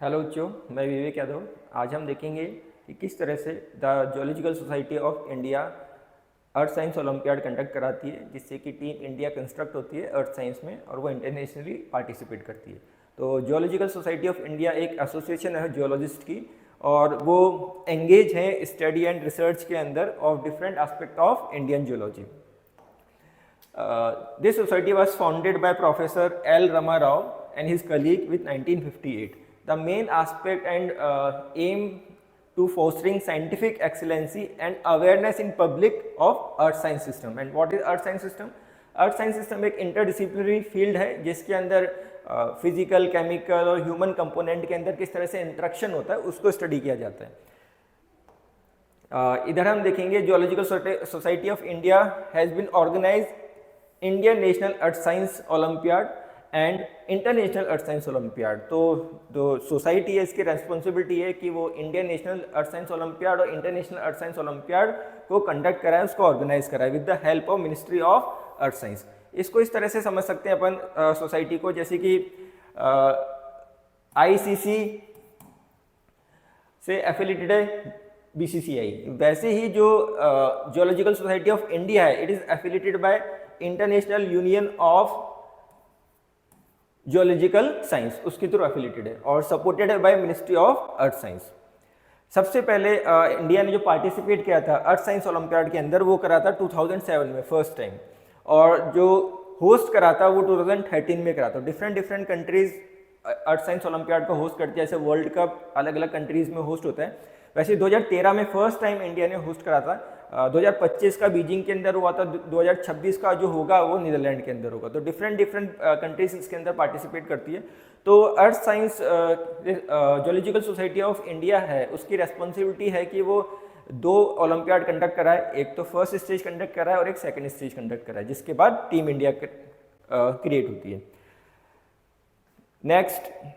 Hello बच्चों, मैं विवेक यादव। आज हम देखेंगे कि किस तरह से the geological society of India earth science olympiad conduct कराती है, जिससे कि टीम इंडिया कंस्ट्रक्ट होती है अर्थ साइंस में और वो इंटरनेशनली पार्टिसिपेट करती है। तो जियोलॉजिकल सोसाइटी ऑफ इंडिया एक एसोसिएशन है जियोलॉजिस्ट की, और वो एंगेज है स्टडी एंड रिसर्च के अंदर of different aspect of Indian geology. This society was founded by Professor L. Rama Rao and his colleague with 1958. The main aspect and aim to fostering scientific excellency and awareness in public of earth science system. And what is earth science system? Earth science system एक interdisciplinary field है जिसके अंदर physical, chemical और human component के अंदर किस तरह से इंटरेक्शन होता है उसको स्टडी किया जाता है। इधर हम देखेंगे geological society of India has been organize Indian national earth science olympiad and international earth science olympiad. तो जो सोसाइटी है इसकी रेस्पॉन्सिबिलिटी है कि वो Indian national earth science olympiad और इंटरनेशनल अर्थ साइंस ओलंपियाड को कंडक्ट कराए, उसको ऑर्गेनाइज कराए with the help of ministry of earth science. इसको इस तरह से समझ सकते हैं अपन सोसाइटी को, जैसे कि आईसीसी से एफिलिएटेड है बीसीसीआई, वैसे ही जो जियोलॉजिकल सोसाइटी ऑफ इंडिया है it is affiliated bye international union of geological science, उसके थ्रू एफिलिएटेड है और सपोर्टेड है by ministry of earth science. सबसे पहले इंडिया ने जो पार्टिसिपेट किया था अर्थ साइंस ओलंपियाड के अंदर वो करा था 2007 में फर्स्ट टाइम, और जो होस्ट करा था वो 2013 में करा था। डिफरेंट कंट्रीज अर्थ साइंस ओलंपियाड को होस्ट करती है, जैसे वर्ल्ड कप अलग अलग कंट्रीज में होस्ट होता है, वैसे 2013 में फर्स्ट टाइम इंडिया ने होस्ट करा था। 2025 का बीजिंग के अंदर हुआ था, 2026 का जो होगा वो नीदरलैंड के अंदर होगा। तो डिफरेंट कंट्रीज इसके अंदर पार्टिसिपेट करती है। तो earth science geological society of India है, उसकी रेस्पॉन्सिबिलिटी है कि वो 2 ओलंपियाड कंडक्ट कराए, एक तो फर्स्ट स्टेज कंडक्ट कराए और एक सेकंड स्टेज कंडक्ट कराए, जिसके बाद टीम इंडिया क्रिएट होती है। नेक्स्ट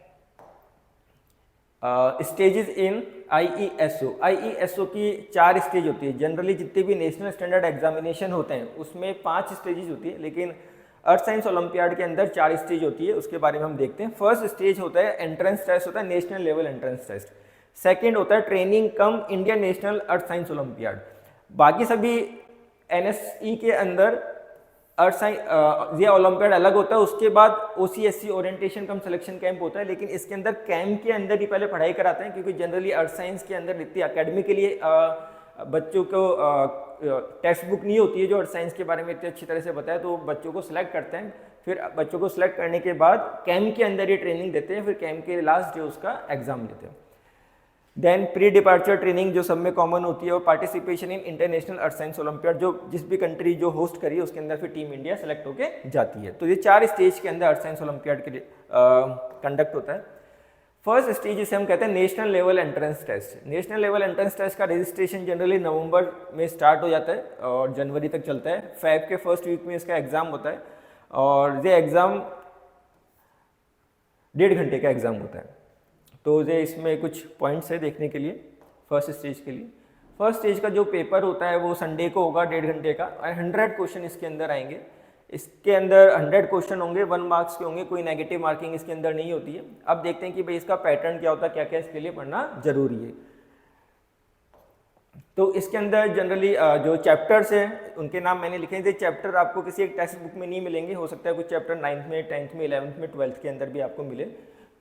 स्टेजेस इन आईईएसओ की 4 स्टेज होती है। जनरली जितने भी नेशनल स्टैंडर्ड एग्जामिनेशन होते हैं उसमें 5 स्टेजेस होती है, लेकिन अर्थ साइंस ओलंपियाड के अंदर 4 स्टेज होती है। उसके बारे में हम देखते हैं। फर्स्ट स्टेज होता है एंट्रेंस टेस्ट, होता है national level entrance test. Second होता है training cum Indian national earth science olympiad. बाकी सभी एनएसई के अंदर अर्थ साइंस ये ओलंपियाड अलग होता है। उसके बाद ओसीएससी ओरिएंटेशन कम सिलेक्शन कैंप होता है, लेकिन इसके अंदर कैंप के अंदर ही पहले पढ़ाई कराते हैं, क्योंकि जनरली अर्थ साइंस के अंदर इतनी अकेडमी के लिए बच्चों को टेक्स्ट बुक नहीं होती है जो अर्थ साइंस के बारे में इतनी अच्छी तरह से बताए, तो बच्चों को सिलेक्ट करते हैं। फिर बच्चों को सिलेक्ट करने के बाद कैंप के अंदर ये ट्रेनिंग देते हैं, फिर कैंप के लास्ट डे उसका एग्जाम लेते हैं। देन प्री डिपार्चर ट्रेनिंग जो सब में कॉमन होती है, और participation in international earth science olympiad, जो जिस भी कंट्री जो होस्ट करी है उसके अंदर फिर टीम इंडिया सेलेक्ट होकर जाती है। तो ये 4 स्टेज के अंदर अर्थ साइंस ओलंपियाड के कंडक्ट होता है। फर्स्ट स्टेज जिसे हम कहते हैं national level entrance test. National level entrance test का रजिस्ट्रेशन जनरली नवंबर में स्टार्ट हो जाता है और जनवरी तक चलता है। फेब के फर्स्ट वीक में इसका एग्जाम होता है, और ये एग्जाम 1.5 घंटे का एग्जाम होता है। तो ये इसमें कुछ पॉइंट्स है देखने के लिए फर्स्ट स्टेज के लिए। फर्स्ट स्टेज का जो पेपर होता है वो संडे को होगा 1.5 घंटे का, और 100 क्वेश्चन इसके अंदर आएंगे। इसके अंदर 100 क्वेश्चन होंगे, 1 मार्क्स के होंगे, कोई नेगेटिव मार्किंग इसके अंदर नहीं होती है। अब देखते हैं कि भाई इसका पैटर्न क्या होता है, क्या क्या इसके लिए पढ़ना जरूरी है। तो इसके अंदर जनरली जो चैप्टर्स हैं उनके नाम मैंने लिखे हैं। चैप्टर आपको किसी एक टेक्स्ट बुक में नहीं मिलेंगे, हो सकता है कुछ चैप्टर 9th में, 10th में, 11th में, 12th के अंदर भी आपको मिले।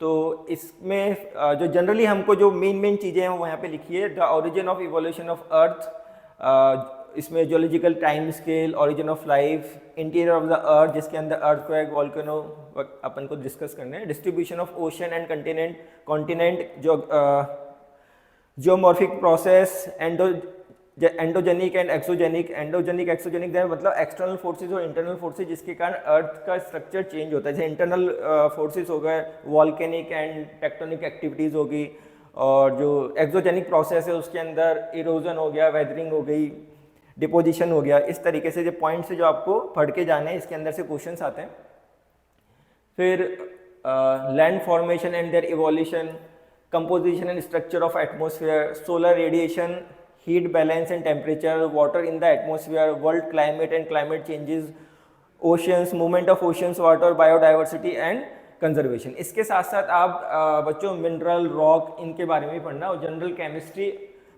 तो इसमें जो जनरली हमको जो मेन चीज़ें हैं वो यहाँ पे लिखी है। The origin of evolution of earth, इसमें geological time scale, origin of life, interior of the earth जिसके अंदर अर्थक्वेक, वोल्केनो अपन को डिस्कस करने हैं। Distribution of ocean and continent, जो geomorphic process, endogenic and exogenic. Exogenic मतलब एक्सटर्नल फोर्सेज और इंटरनल फोर्सेज जिसके कारण अर्थ का स्ट्रक्चर चेंज होता है। जैसे इंटरनल फोर्सेज हो गए, वॉल्केनिक एंड टेक्टोनिक एक्टिविटीज़ होगी, और जो एक्सोजेनिक प्रोसेस है उसके अंदर इरोजन हो गया, वेदरिंग हो गई, डिपोजिशन हो गया। इस तरीके से जो पॉइंट्स है जो आपको पढ़ के जाने हैं, इसके अंदर से क्वेश्चंस आते हैं। फिर land formation and their evolution, composition and structure of atmosphere, solar radiation, heat balance and temperature, water in the atmosphere, world climate and climate changes, oceans, movement of oceans, water, biodiversity and conservation. इसके साथ साथ आप बच्चों mineral, rock, इनके बारे में भी पढ़ना, और general chemistry,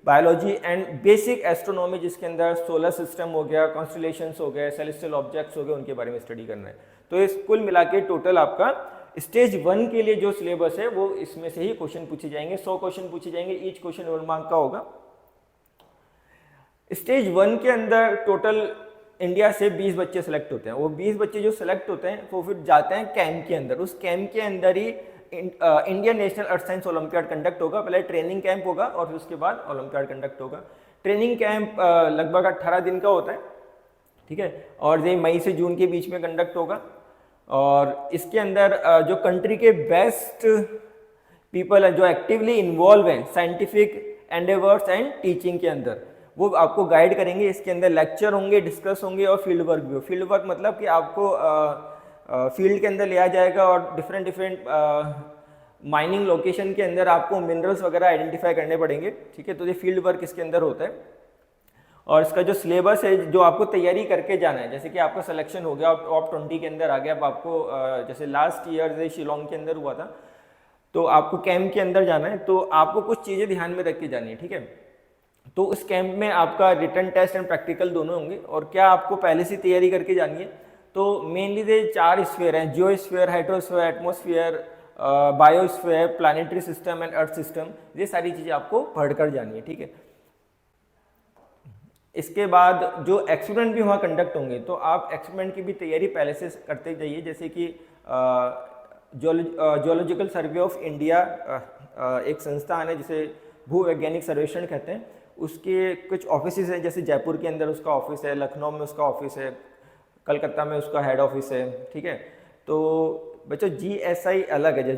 biology and basic astronomy, जिसके अंदर सोलर सिस्टम हो गया, कॉन्स्टलेशंस हो गए, सेलेस्टियल ऑब्जेक्ट्स हो गए, उनके बारे में स्टडी करना है। तो इस कुल मिला के टोटल आपका स्टेज 1 के लिए जो सिलेबस है वो इसमें से ही क्वेश्चन पूछे जाएंगे। 100 क्वेश्चन पूछे जाएंगे, ईच क्वेश्चन 1 मार्क का होगा। स्टेज 1 के अंदर टोटल इंडिया से 20 बच्चे सेलेक्ट होते हैं। वो 20 बच्चे जो सेलेक्ट होते हैं वो फिर जाते हैं कैंप के अंदर। उस कैंप के अंदर ही Indian national earth science olympiad conduct होगा। पहले ट्रेनिंग कैंप होगा और फिर उसके बाद ओलंपियाड कंडक्ट होगा। ट्रेनिंग कैंप लगभग 18 दिन का होता है, ठीक है, और ये मई से जून के बीच में कंडक्ट होगा। और इसके अंदर जो कंट्री के बेस्ट पीपल हैं जो एक्टिवली इन्वॉल्व हैं साइंटिफिक एंडेवर्स एंड टीचिंग के अंदर, वो आपको गाइड करेंगे। इसके अंदर लेक्चर होंगे, डिस्कस होंगे और फील्ड वर्क भी हो। फील्ड वर्क मतलब कि आपको फील्ड के अंदर लिया जाएगा और डिफरेंट माइनिंग लोकेशन के अंदर आपको मिनरल्स वगैरह आइडेंटिफाई करने पड़ेंगे, ठीक है। तो ये फील्ड वर्क इसके अंदर होता है। और इसका जो सिलेबस है जो आपको तैयारी करके जाना है, जैसे कि आपका सिलेक्शन हो गया, टॉप 20 के अंदर आ गया, अब आपको जैसे लास्ट ईयर शिलोंग के अंदर हुआ था, तो आपको कैंप के अंदर जाना है, तो आपको कुछ चीज़ें ध्यान में रख के जानी है, ठीक है। तो उस कैंप में आपका रिटन टेस्ट एंड प्रैक्टिकल दोनों होंगे। और क्या आपको पहले से तैयारी करके जानी है, तो मेनली ये 4 स्फीयर हैं, geosphere, hydrosphere, atmosphere, biosphere, planetary system and earth system. ये सारी चीज़ें आपको पढ़कर जानी है, ठीक है। इसके बाद जो एक्सपेरिमेंट भी वहाँ कंडक्ट होंगे, तो आप एक्सपेरिमेंट की भी तैयारी पहले से करते जाइए। जैसे कि जियोलॉजिकल सर्वे ऑफ इंडिया एक संस्थान है जिसे भूवैज्ञानिक सर्वेक्षण कहते हैं, उसके कुछ ऑफिसेज हैं, जैसे जयपुर के अंदर उसका ऑफिस है, लखनऊ में उसका ऑफिस है, कलकत्ता में उसका हेड ऑफिस है, ठीक है। तो बच्चों GSI अलग है,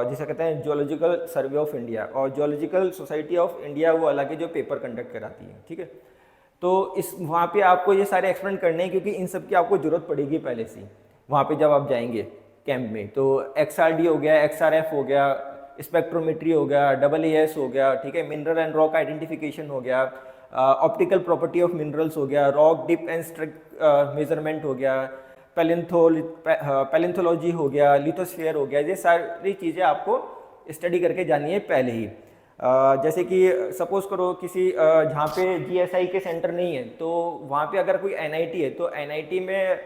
जिसे कहते हैं जियोलॉजिकल सर्वे ऑफ इंडिया, और जियोलॉजिकल सोसाइटी ऑफ इंडिया वो अलग है जो पेपर कंडक्ट कराती है, ठीक है। तो इस वहाँ पे आपको ये सारे एक्सपेरिमेंट करने हैं, क्योंकि इन सब की आपको जरूरत पड़ेगी पहले से वहाँ पे जब आप जाएंगे कैंप में। तो XRD हो गया, XRF हो गया, स्पेक्ट्रोमेट्री हो गया, AAS हो गया, ठीक है, मिनरल एंड रॉक आइडेंटिफिकेशन हो गया, ऑप्टिकल प्रॉपर्टी ऑफ मिनरल्स हो गया, rock dip and strike measurement हो गया, पैलिंथोलॉजी हो गया, लिथोस्फीयर हो गया। ये सारी चीज़ें आपको स्टडी करके जानी है पहले ही। जैसे कि सपोज करो किसी जहाँ पे GSI के सेंटर नहीं है, तो वहाँ पे अगर कोई NIT है, तो NIT में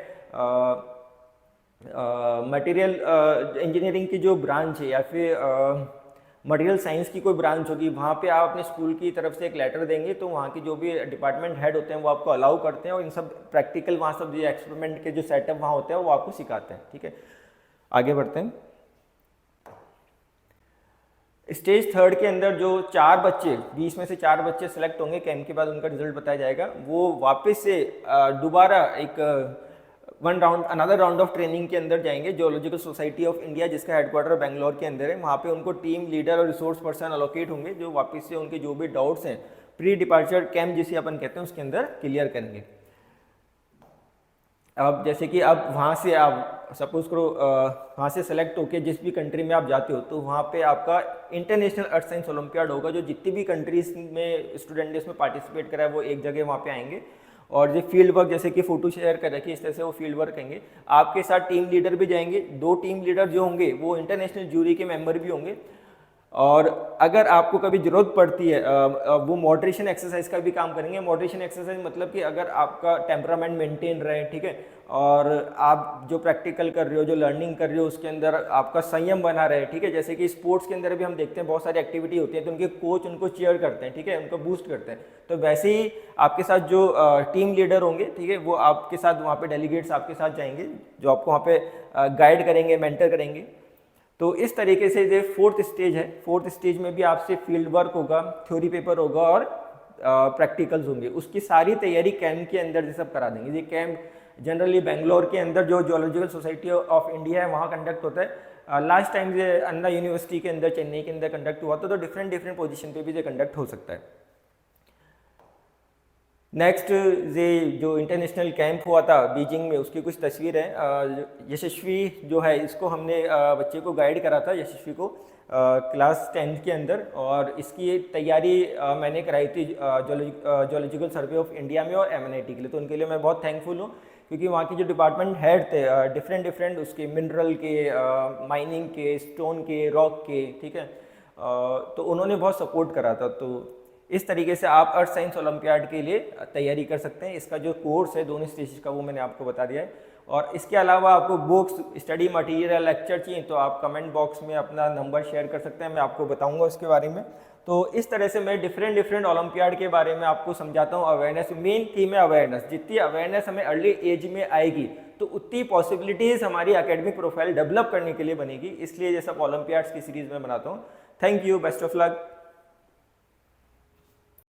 मटेरियल इंजीनियरिंग की जो ब्रांच है या फिर मटेरियल साइंस की कोई ब्रांच होगी, वहाँ पे आप अपने स्कूल की तरफ से एक लेटर देंगे, तो वहाँ की जो भी डिपार्टमेंट हेड होते हैं वो आपको अलाउ करते हैं, और इन सब प्रैक्टिकल वहाँ सब जो एक्सपेरिमेंट के जो सेटअप वहाँ होते हैं वो आपको सिखाते हैं, ठीक है। आगे बढ़ते हैं। स्टेज 3 के अंदर जो 4 बच्चे, 20 में से 4 बच्चे सेलेक्ट होंगे, कैंप के बाद उनका रिजल्ट बताया जाएगा, वो वापस से दोबारा एक अनदर राउंड ऑफ ट्रेनिंग के अंदर जाएंगे जियोलॉजिकल सोसाइटी ऑफ इंडिया, जिसका हेडक्वार्टर बेंगलोर के अंदर है। वहाँ पे उनको टीम लीडर और रिसोर्स पर्सन अलोकेट होंगे, जो वापस से उनके जो भी डाउट्स हैं प्री डिपार्चर कैंप जिसे अपन कहते हैं उसके अंदर क्लियर करेंगे। अब जैसे कि अब वहाँ से आप सपोज करो वहाँ से सेलेक्ट होके जिस भी कंट्री में आप जाते हो, तो वहाँ पे आपका इंटरनेशनल अर्थ साइंस ओलंपियाड होगा, जो जितनी भी कंट्रीज में स्टूडेंट ने इसमें पार्टिसिपेट करा है वो एक जगह वहाँ पे आएंगे। और ये फील्ड वर्क, जैसे कि फोटो शेयर कर रखी है, इस तरह से वो फील्ड वर्क करेंगे। आपके साथ टीम लीडर भी जाएंगे, 2 टीम लीडर जो होंगे वो इंटरनेशनल जूरी के मेंबर भी होंगे। और अगर आपको कभी ज़रूरत पड़ती है वो मॉडरेशन एक्सरसाइज का भी काम करेंगे। मॉडरेशन एक्सरसाइज मतलब कि अगर आपका टेम्परामेंट मेंटेन रहे, ठीक है, और आप जो प्रैक्टिकल कर रहे हो, जो लर्निंग कर रहे हो, उसके अंदर आपका संयम बना रहे, ठीक है। जैसे कि स्पोर्ट्स के अंदर भी हम देखते हैं बहुत सारी एक्टिविटी होती है, तो उनके कोच उनको चीयर करते हैं, ठीक है, उनको बूस्ट करते हैं। तो वैसे ही आपके साथ जो टीम लीडर होंगे, ठीक है, वो आपके साथ वहाँ पे डेलीगेट्स आपके साथ जाएंगे, जो आपको वहाँ पे गाइड करेंगे, मेंटर करेंगे। तो इस तरीके से जो 4th स्टेज है, 4th स्टेज में भी आपसे फील्ड वर्क होगा, थ्योरी पेपर होगा और प्रैक्टिकल्स होंगे। उसकी सारी तैयारी कैंप के अंदर ये सब करा देंगे। ये कैंप जनरली बेंगलोर के अंदर जो जियोलॉजिकल सोसाइटी ऑफ इंडिया है वहाँ कंडक्ट होता है। लास्ट टाइम ये अन्ना यूनिवर्सिटी के अंदर, चेन्नई के अंदर कंडक्ट हुआ था, तो डिफरेंट पोजीशन पे भी ये कंडक्ट हो सकता है। नेक्स्ट ये जो इंटरनेशनल कैंप हुआ था बीजिंग में, उसकी कुछ तस्वीर है। यशस्वी जो है, इसको हमने बच्चे को गाइड करा था, यशस्वी को क्लास 10th के अंदर, और इसकी तैयारी मैंने कराई थी जियोलॉजिकल सर्वे ऑफ इंडिया में और MNIT के लिए। तो उनके लिए मैं बहुत थैंकफुल हूँ क्योंकि वहाँ के जो डिपार्टमेंट हेड थे डिफरेंट डिफरेंट उसके मिनरल के, माइनिंग के, स्टोन के, रॉक के, ठीक है, तो उन्होंने बहुत सपोर्ट करा था। तो इस तरीके से आप अर्थ साइंस ओलंपियाड के लिए तैयारी कर सकते हैं। इसका जो कोर्स है दोनों स्टेज का वो मैंने आपको बता दिया है। और इसके अलावा आपको बुक्स, स्टडी मटेरियल, लेक्चर चाहिए तो आप कमेंट बॉक्स में अपना नंबर शेयर कर सकते हैं, मैं आपको बताऊंगा उसके बारे में। तो इस तरह से मैं डिफरेंट डिफरेंट ओलंपियाड के बारे में आपको समझाता हूँ। अवेयरनेस, मेन थीम है अवेयरनेस। जितनी अवेयरनेस हमें अर्ली एज में आएगी तो उतनी पॉसिबिलिटीज़ हमारी एकेडमिक प्रोफाइल डेवलप करने के लिए बनेगी। इसलिए ये सब ओलंपियाड्स की सीरीज़ में बनाता हूँ। Thank you, best of luck.